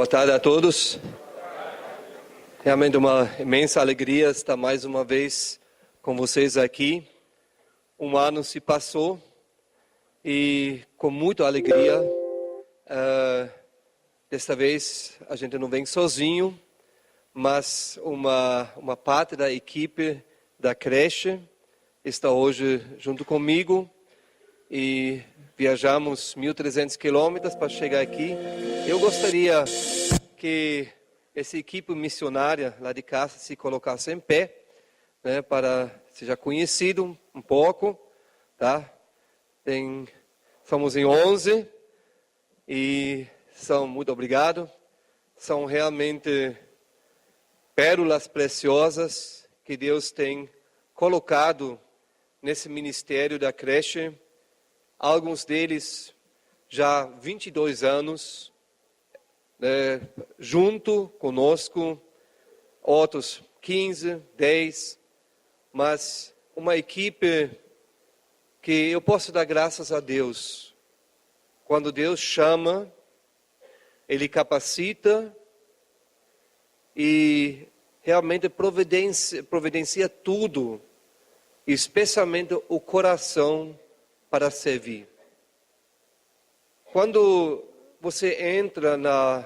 tarde a todos. Realmente uma imensa alegria estar mais uma vez com vocês aqui. Um ano se passou e com muita alegria, desta vez a gente não vem sozinho, mas uma parte da equipe da creche está hoje junto comigo e viajamos 1.300 quilômetros para chegar aqui. Eu gostaria que essa equipe missionária lá de casa se colocasse em pé, né, para seja conhecido um pouco, tá? Somos em 11 e muito obrigado. São realmente pérolas preciosas que Deus tem colocado nesse ministério da creche. Alguns deles já 22 anos, né, junto conosco, outros 15, 10, mas uma equipe que eu posso dar graças a Deus. Quando Deus chama, Ele capacita e realmente providencia tudo, especialmente o coração para servir. Quando você entra na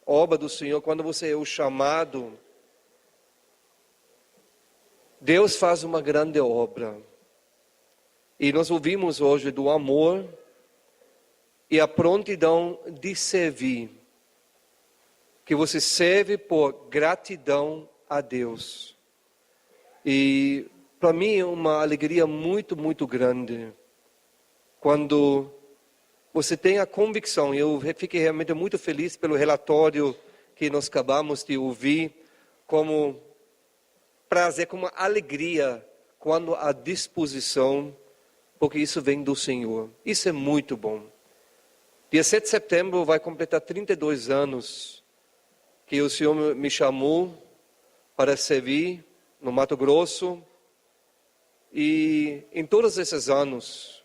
obra do Senhor, quando você é o chamado, Deus faz uma grande obra. E nós ouvimos hoje do amor e a prontidão de servir. Que você serve por gratidão a Deus. E para mim é uma alegria muito, muito grande. Quando você tem a convicção, eu fiquei realmente muito feliz pelo relatório que nós acabamos de ouvir, como prazer, como alegria, quando a disposição, porque isso vem do Senhor. Isso é muito bom. Dia 7 de setembro vai completar 32 anos que o Senhor me chamou para servir no Mato Grosso. E em todos esses anos,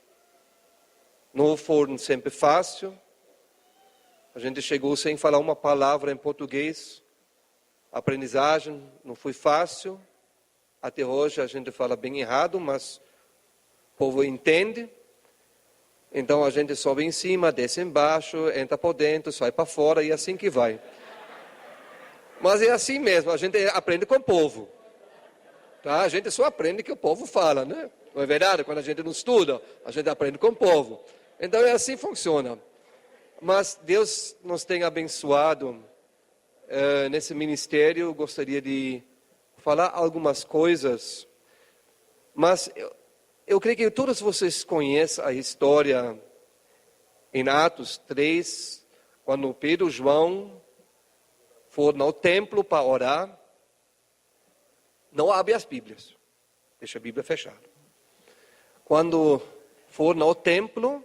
não foram sempre fácil. A gente chegou sem falar uma palavra em português. A aprendizagem não foi fácil. Até hoje a gente fala bem errado, mas o povo entende. Então a gente sobe em cima, desce embaixo, entra por dentro, sai para fora e assim que vai. Mas é assim mesmo, a gente aprende com o povo. Tá? A gente só aprende o que o povo fala, né? Não é verdade? Quando a gente não estuda, a gente aprende com o povo. Então é assim que funciona. Mas Deus nos tem abençoado nesse ministério. Eu gostaria de falar algumas coisas. Mas eu creio que todos vocês conhecem a história em Atos 3, quando Pedro e João foram ao templo para orar. Não abre as Bíblias. Deixa a Bíblia fechada. Quando foram ao templo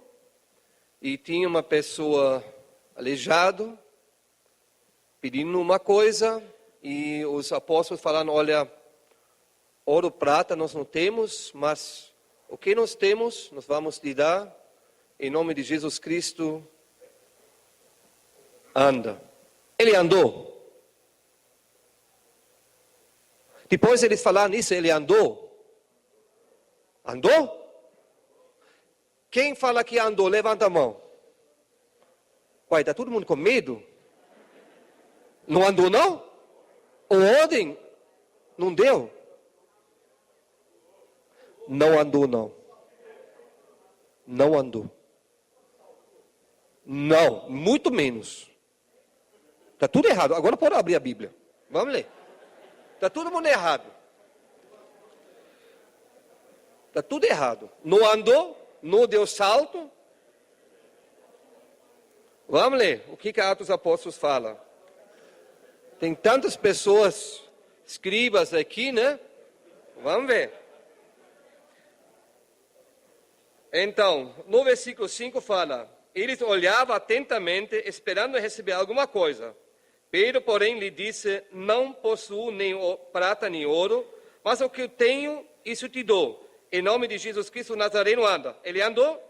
e tinha uma pessoa aleijada, pedindo uma coisa, e os apóstolos falaram, olha, ouro, prata nós não temos, mas o que nós temos, nós vamos lhe dar, em nome de Jesus Cristo, anda. Ele andou. Depois eles falaram isso, ele andou. Andou? Quem fala que andou, levanta a mão. Uai, está todo mundo com medo? Não andou não? O ordem não deu? Não andou não. Não andou. Não, muito menos. Está tudo errado. Agora pode abrir a Bíblia. Vamos ler. Está todo mundo errado. Está tudo errado. Não andou, não deu salto. Vamos ler o que Atos Apóstolos fala. Tem tantas pessoas, escribas aqui, né? Vamos ver. Então, no versículo 5 fala, eles olhavam atentamente, esperando receber alguma coisa. Pedro, porém, lhe disse, não possuo nem prata nem ouro, mas o que eu tenho, isso te dou. Em nome de Jesus Cristo, o Nazareno anda. Ele andou?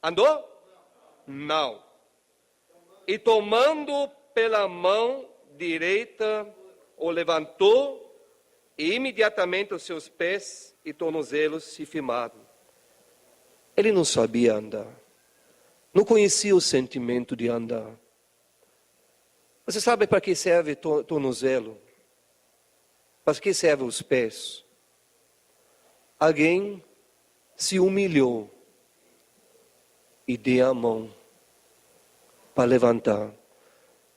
Andou? Não. E tomando pela mão direita, o levantou e imediatamente os seus pés e tornozelos se firmaram. Ele não sabia andar. Não conhecia o sentimento de andar. Você sabe para que serve tornozelo? Para que servem os pés? Alguém se humilhou e deu a mão para levantar.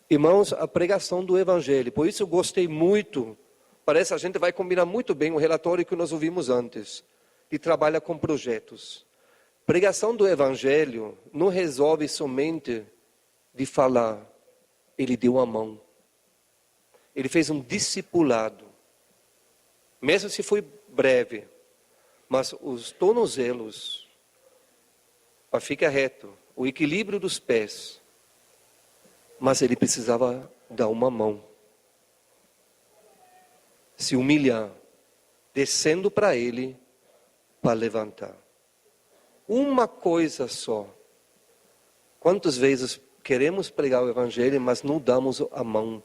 Irmãos, a pregação do Evangelho, por isso eu gostei muito, parece que a gente vai combinar muito bem o relatório que nós ouvimos antes, de trabalha com projetos. Pregação do Evangelho não resolve somente de falar, ele deu a mão. Ele fez um discipulado, mesmo se foi breve, mas os tornozelos, para ficar reto, o equilíbrio dos pés, mas ele precisava dar uma mão, se humilhar, descendo para ele, para levantar. Uma coisa só. Quantas vezes queremos pregar o Evangelho, mas não damos a mão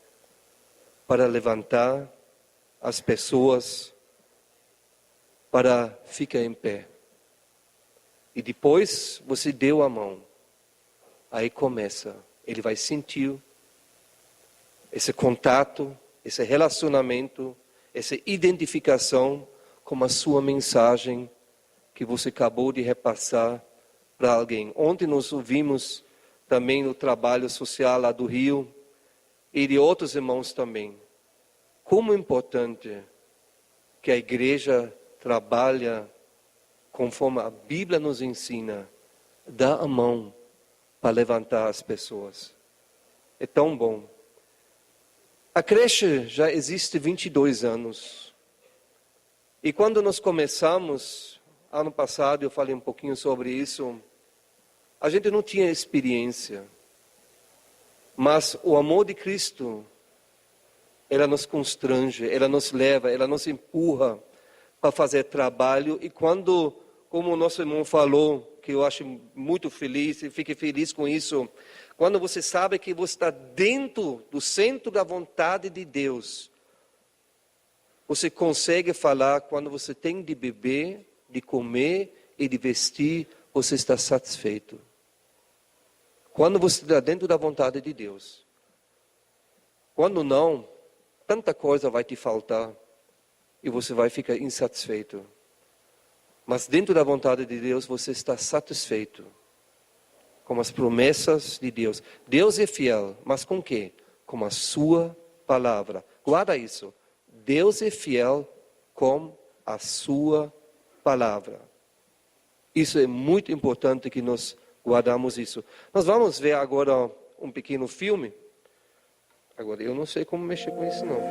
para levantar as pessoas, para ficar em pé. E depois você deu a mão, aí começa. Ele vai sentir esse contato, esse relacionamento, essa identificação com a sua mensagem que você acabou de repassar para alguém. Ontem nós ouvimos também no trabalho social lá do Rio e de outros irmãos também. Como é importante que a igreja trabalha conforme a Bíblia nos ensina, dá a mão para levantar as pessoas. É tão bom. A creche já existe 22 anos. E quando nós começamos, ano passado eu falei um pouquinho sobre isso, a gente não tinha experiência. Mas o amor de Cristo, ela nos constrange, ela nos leva, ela nos empurra para fazer trabalho. E quando, como o nosso irmão falou, que eu acho muito feliz, e fique feliz com isso. Quando você sabe que você está dentro do centro da vontade de Deus, você consegue falar quando você tem de beber, de comer e de vestir, você está satisfeito. Quando você está dentro da vontade de Deus. Quando não, tanta coisa vai te faltar e você vai ficar insatisfeito. Mas dentro da vontade de Deus, você está satisfeito com as promessas de Deus. Deus é fiel, mas com quê? Com a sua palavra. Guarda isso. Deus é fiel com a sua palavra. Isso é muito importante que nós guardamos isso. Nós vamos ver agora um pequeno filme. Agora, eu não sei como mexer com isso, não.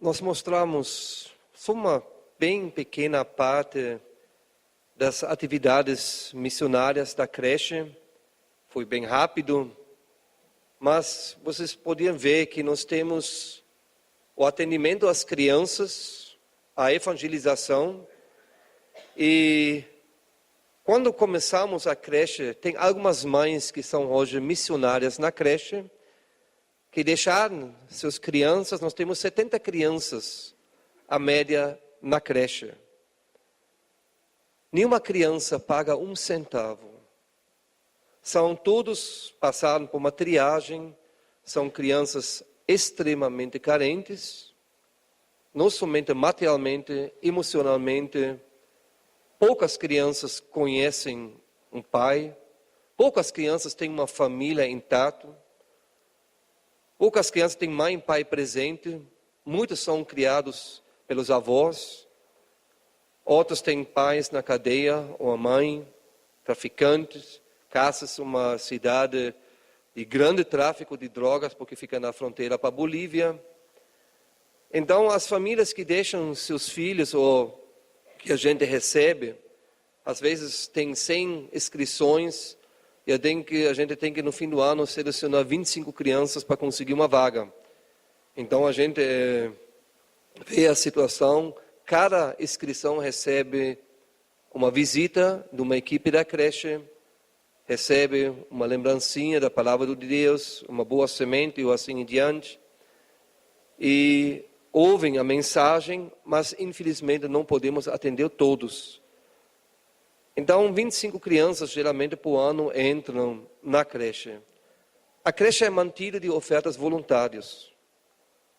nós mostramos só uma bem pequena parte das atividades missionárias da creche. Foi bem rápido, mas vocês podiam ver que nós temos o atendimento às crianças, a evangelização. E quando começamos a creche, tem algumas mães que são hoje missionárias na creche, que deixaram suas crianças. Nós temos 70 crianças, a média, na creche. Nenhuma criança paga um centavo. Todos passaram por uma triagem, são crianças extremamente carentes, não somente materialmente, emocionalmente. Poucas crianças conhecem um pai, poucas crianças têm uma família intacta, poucas crianças têm mãe e pai presente, muitos são criados pelos avós, outros têm pais na cadeia, ou a mãe, traficantes. Casas, uma cidade de grande tráfico de drogas, porque fica na fronteira para a Bolívia. Então, as famílias que deixam seus filhos, ou que a gente recebe, às vezes tem 100 inscrições, e a gente tem que no fim do ano selecionar 25 crianças para conseguir uma vaga. Então, a gente vê a situação, cada inscrição recebe uma visita de uma equipe da creche, recebe uma lembrancinha da palavra de Deus, uma boa semente ou assim em diante. E ouvem a mensagem, mas infelizmente não podemos atender todos. Então, 25 crianças geralmente por ano entram na creche. A creche é mantida de ofertas voluntárias.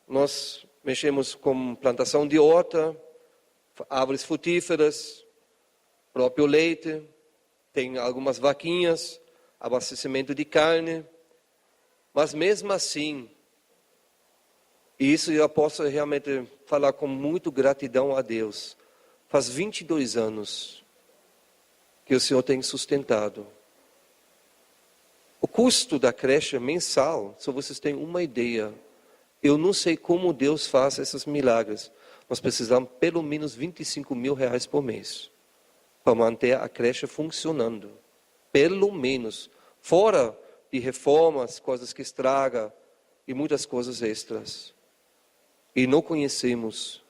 Nós mexemos com plantação de horta, árvores frutíferas, próprio leite. Tem algumas vaquinhas, abastecimento de carne, mas mesmo assim, isso eu posso realmente falar com muita gratidão a Deus. Faz 22 anos que o Senhor tem sustentado. O custo da creche mensal, se vocês têm uma ideia, eu não sei como Deus faz esses milagres. Nós precisamos pelo menos 25 mil reais por mês para manter a creche funcionando. Pelo menos. Fora de reformas, coisas que estragam e muitas coisas extras. E não conhecemos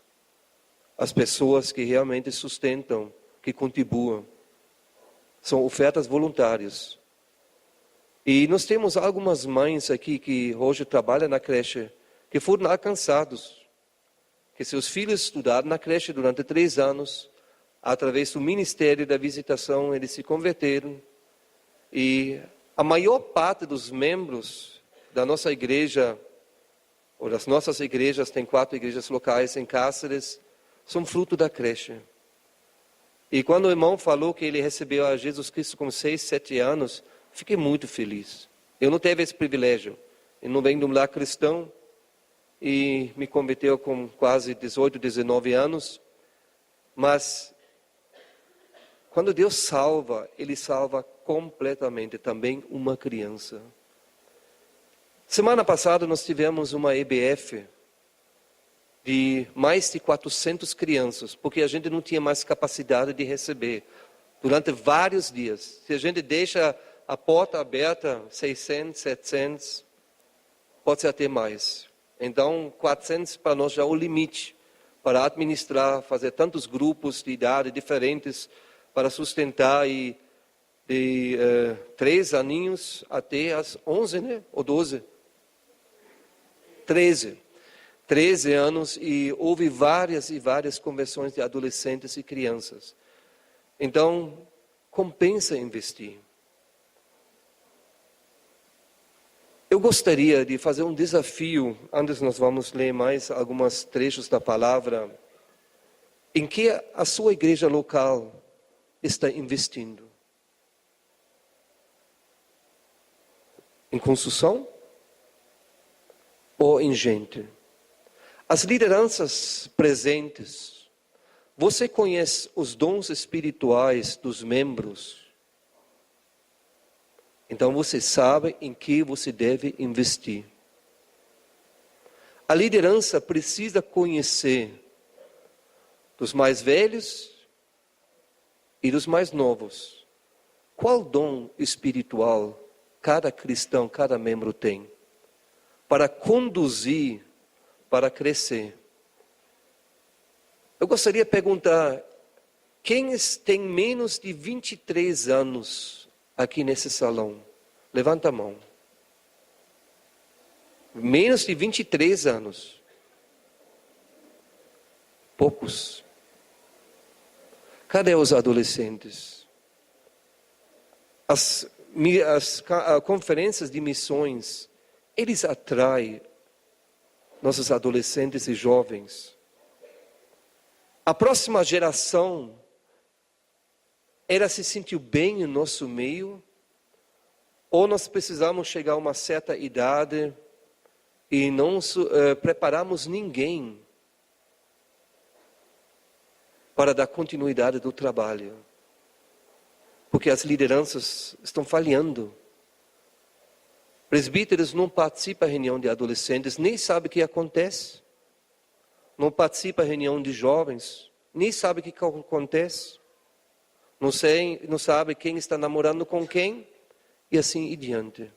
as pessoas que realmente sustentam, que contribuem. São ofertas voluntárias. E nós temos algumas mães aqui que hoje trabalham na creche, que foram alcançados, que seus filhos estudaram na creche durante 3 anos, através do Ministério da Visitação, eles se converteram. E a maior parte dos membros da nossa igreja, ou das nossas igrejas, tem 4 igrejas locais em Cáceres, são fruto da creche. E quando o irmão falou que ele recebeu a Jesus Cristo com 6, 7 anos, fiquei muito feliz. Eu não tive esse privilégio. Eu não venho de um lar cristão e me converteu com quase 18, 19 anos. Mas quando Deus salva, Ele salva completamente também uma criança. Semana passada nós tivemos uma EBF de mais de 400 crianças, porque a gente não tinha mais capacidade de receber durante vários dias. Se a gente deixa a porta aberta, 600, 700, pode ser até mais. Então, 400 para nós já é o limite para administrar, fazer tantos grupos de idade diferentes para sustentar e de 3 aninhos até as 11, né? Ou 12. 13 anos, e houve várias e várias conversões de adolescentes e crianças. Então, compensa investir. Eu gostaria de fazer um desafio, antes nós vamos ler mais alguns trechos da palavra, em que a sua igreja local está investindo. Em construção ou em gente? As lideranças presentes, você conhece os dons espirituais dos membros? Então você sabe em que você deve investir. A liderança precisa conhecer dos mais velhos e dos mais novos. Qual dom espiritual cada cristão, cada membro tem para conduzir, para crescer? Eu gostaria de perguntar, quem tem menos de 23 anos aqui nesse salão? Levanta a mão. Menos de 23 anos. Poucos. Cadê os adolescentes? As conferências de missões, eles atraem nossos adolescentes e jovens. A próxima geração, ela se sentiu bem no nosso meio, ou nós precisamos chegar a uma certa idade e não preparamos ninguém para dar continuidade do trabalho. Porque as lideranças estão falhando. Presbíteros não participam da reunião de adolescentes, nem sabem o que acontece. Não participam da reunião de jovens, nem sabem o que acontece. Não sabe quem está namorando com quem, e assim em diante.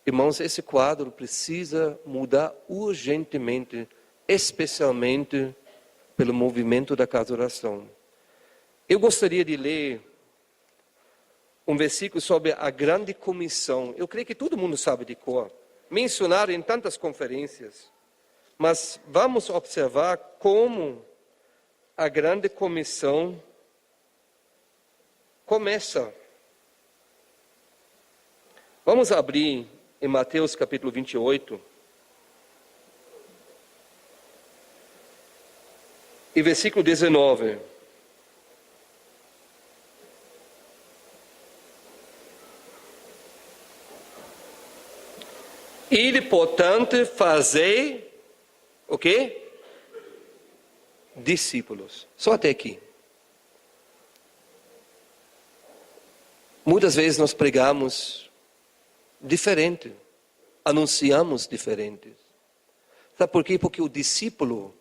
Irmãos, esse quadro precisa mudar urgentemente, especialmente pelo movimento da Casa de Oração. Eu gostaria de ler um versículo sobre a grande comissão. Eu creio que todo mundo sabe de cor. Mencionado em tantas conferências. Mas vamos observar como a grande comissão começa. Vamos abrir em Mateus capítulo 28. E versículo 19. Ide, portanto, fazei o quê? Discípulos. Só até aqui. Muitas vezes nós pregamos diferente, anunciamos diferente. Sabe por quê? Porque o discípulo,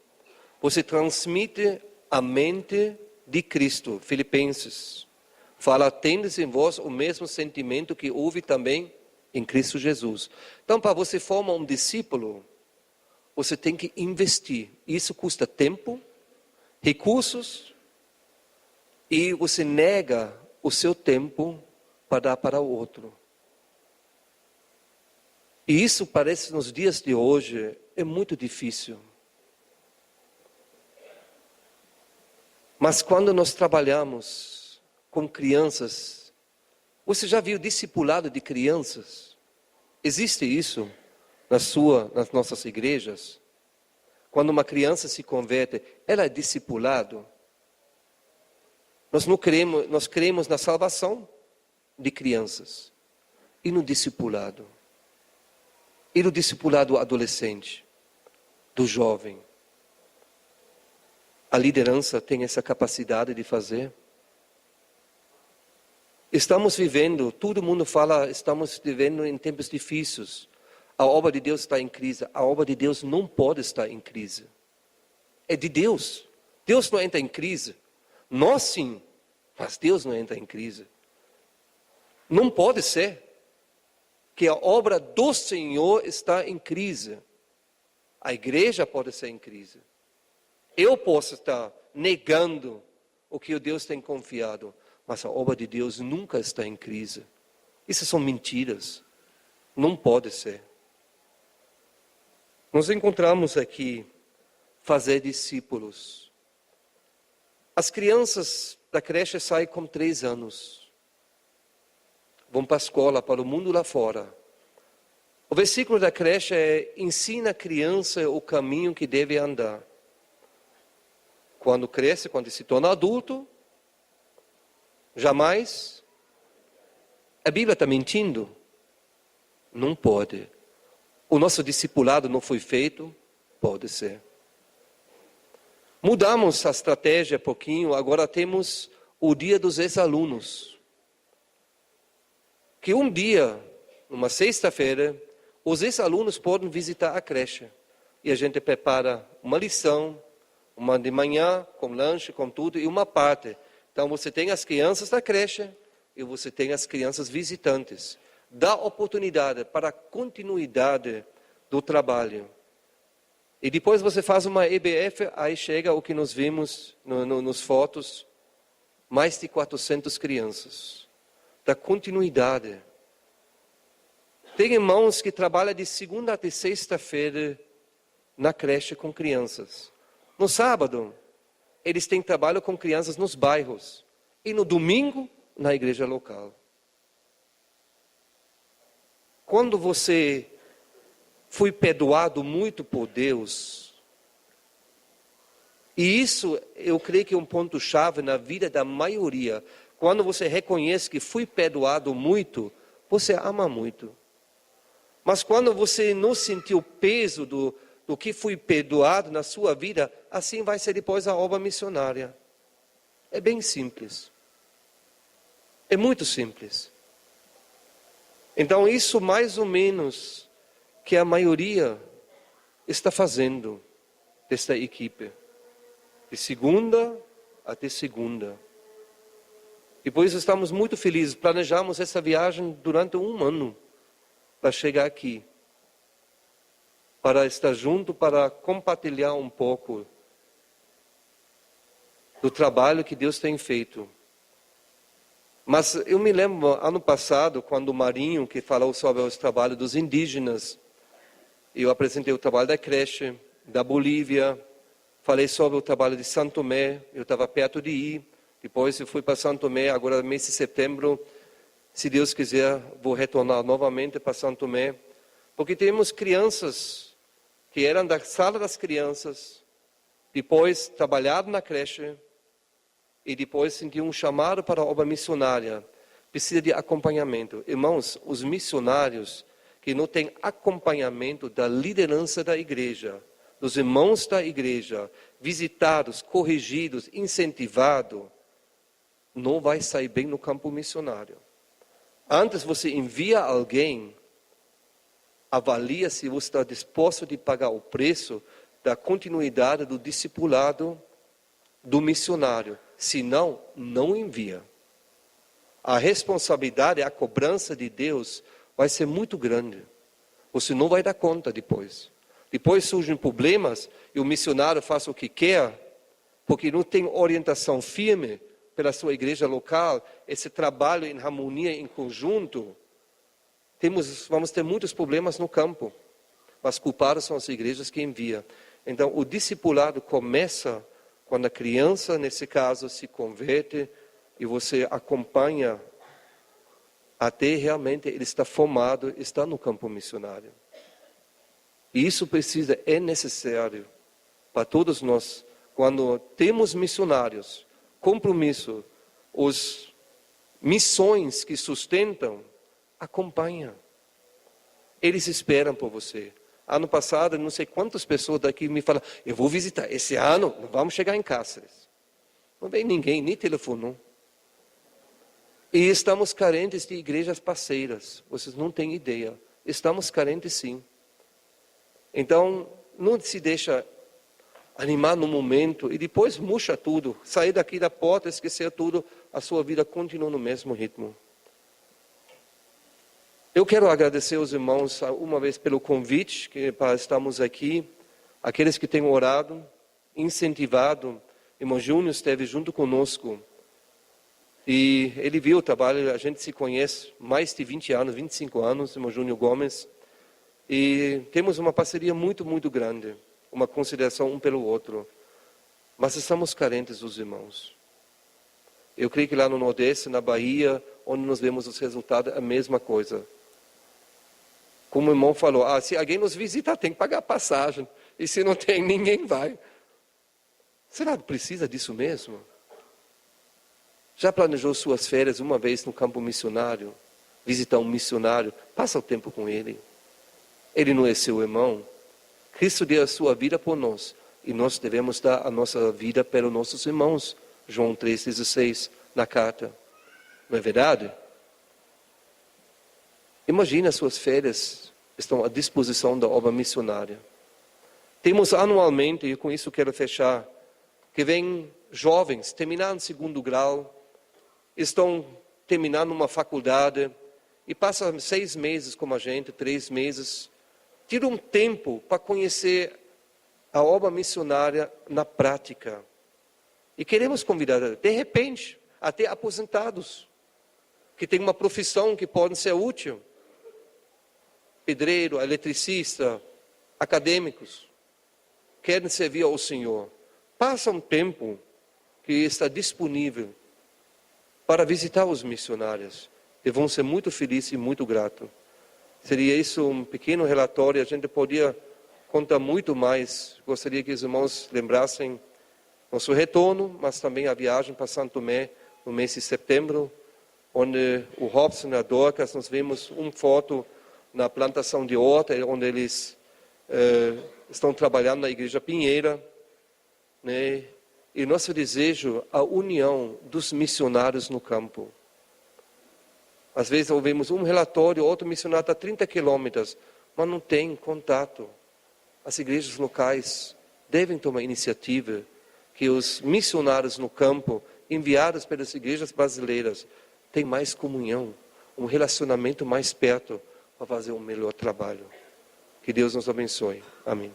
você transmite a mente de Cristo. Filipenses fala, tendes em vós o mesmo sentimento que houve também em Cristo Jesus. Então, para você formar um discípulo, você tem que investir. Isso custa tempo, recursos, e você nega o seu tempo para dar para o outro. E isso parece nos dias de hoje é muito difícil. Mas quando nós trabalhamos com crianças, você já viu discipulado de crianças? Existe isso nas nossas igrejas? Quando uma criança se converte, ela é discipulado. Nós cremos na salvação de crianças e no discipulado. E no discipulado adolescente, do jovem. A liderança tem essa capacidade de fazer. Estamos vivendo, todo mundo fala, estamos vivendo em tempos difíceis. A obra de Deus está em crise. A obra de Deus não pode estar em crise. É de Deus. Deus não entra em crise. Nós sim, mas Deus não entra em crise. Não pode ser que a obra do Senhor está em crise. A igreja pode ser em crise. Eu posso estar negando o que Deus tem confiado, mas a obra de Deus nunca está em crise. Isso são mentiras. Não pode ser. Nós encontramos aqui fazer discípulos. As crianças da creche saem com 3 anos. Vão para a escola, para o mundo lá fora. O versículo da creche é: ensina a criança o caminho que deve andar. Quando cresce, quando se torna adulto, jamais. A Bíblia está mentindo? Não pode. O nosso discipulado não foi feito? Pode ser. Mudamos a estratégia um pouquinho, agora temos o dia dos ex-alunos. Que um dia, numa sexta-feira, os ex-alunos podem visitar a creche. e a gente prepara uma lição, uma de manhã, com lanche, com tudo, e uma parte. Então você tem as crianças da creche e você tem as crianças visitantes. Dá oportunidade para a continuidade do trabalho. E depois você faz uma EBF, aí chega o que nós vimos nos fotos, mais de 400 crianças. Da continuidade. Tem irmãos que trabalham de segunda até sexta-feira na creche com crianças. No sábado, eles têm trabalho com crianças nos bairros. E no domingo, na igreja local. Quando você foi perdoado muito por Deus, e isso eu creio que é um ponto-chave na vida da maioria. Quando você reconhece que foi perdoado muito, você ama muito. Mas quando você não sentiu o peso do que foi perdoado na sua vida, assim vai ser depois a obra missionária. É bem simples. É muito simples. Então isso mais ou menos que a maioria está fazendo desta equipe. De segunda até segunda. E por isso estamos muito felizes. Planejamos essa viagem durante um ano para chegar aqui. Para estar junto, para compartilhar um pouco do trabalho que Deus tem feito. Mas eu me lembro, ano passado, quando o Marinho, que falou sobre os trabalhos dos indígenas, eu apresentei o trabalho da creche, da Bolívia, falei sobre o trabalho de Santo Tomé, eu estava perto de ir, depois eu fui para Santo Tomé, agora no mês de setembro, se Deus quiser, vou retornar novamente para Santo Tomé, porque temos crianças que eram da sala das crianças, depois trabalharam na creche, e depois sentiram um chamado para a obra missionária. Precisa de acompanhamento. Irmãos, os missionários que não têm acompanhamento da liderança da igreja, dos irmãos da igreja, visitados, corrigidos, incentivados, não vai sair bem no campo missionário. Antes você envia alguém, avalia se você está disposto a pagar o preço da continuidade do discipulado do missionário. Se não, não envia. A responsabilidade, a cobrança de Deus vai ser muito grande. Você não vai dar conta depois. Depois surgem problemas e o missionário faz o que quer, porque não tem orientação firme pela sua igreja local, esse trabalho em harmonia, em conjunto. Vamos ter muitos problemas no campo, mas culpados são as igrejas que enviam. Então, o discipulado começa quando a criança, nesse caso, se converte e você acompanha até realmente ele está formado, está no campo missionário. E isso é necessário para todos nós. Quando temos missionários, compromisso, os missões que sustentam, acompanha. Eles esperam por você. Ano passado, não sei quantas pessoas daqui me falaram, eu vou visitar. Esse ano, não vamos chegar em Cáceres. Não vem ninguém, nem telefonou. E estamos carentes de igrejas parceiras. Vocês não têm ideia. Estamos carentes sim. Então, não se deixa animar no momento e depois murcha tudo. Sair daqui da porta, esquecer tudo, a sua vida continua no mesmo ritmo. Eu quero agradecer aos irmãos uma vez pelo convite para estarmos aqui. Aqueles que têm orado, incentivado. Irmão Júnior esteve junto conosco. E ele viu o trabalho, a gente se conhece mais de 20 anos, 25 anos, irmão Júnior Gomes. E temos uma parceria muito, muito grande. Uma consideração um pelo outro. Mas estamos carentes dos irmãos. Eu creio que lá no Nordeste, na Bahia, onde nós vemos os resultados, é a mesma coisa. Como o irmão falou, se alguém nos visitar, tem que pagar a passagem. E se não tem, ninguém vai. Será que precisa disso mesmo? Já planejou suas férias uma vez no campo missionário? Visitar um missionário? Passa o tempo com ele. Ele não é seu irmão. Cristo deu a sua vida por nós. E nós devemos dar a nossa vida pelos nossos irmãos. João 3,16 na carta. Não é verdade? Imagine as suas férias estão à disposição da obra missionária. Temos anualmente, e com isso quero fechar, que vêm jovens terminando segundo grau, estão terminando uma faculdade e passam 6 meses com a gente, 3 meses, tiram um tempo para conhecer a obra missionária na prática. E queremos convidar, de repente, até aposentados, que têm uma profissão que pode ser útil. Pedreiro, eletricista, acadêmicos, querem servir ao Senhor. Passa um tempo que está disponível para visitar os missionários. E vão ser muito felizes e muito gratos. Seria isso um pequeno relatório, a gente podia contar muito mais. Gostaria que os irmãos lembrassem nosso retorno, mas também a viagem para Santo Tomé no mês de setembro, onde o Robson e a Dorcas, nós vemos uma foto na plantação de horta, onde eles estão trabalhando na Igreja Pinheira, né? E nosso desejo, a união dos missionários no campo. Às vezes ouvimos um relatório, outro missionário está a 30 quilômetros, mas não tem contato. As igrejas locais devem tomar iniciativa que os missionários no campo, enviados pelas igrejas brasileiras, tenham mais comunhão, um relacionamento mais perto para fazer um melhor trabalho. Que Deus nos abençoe. Amém.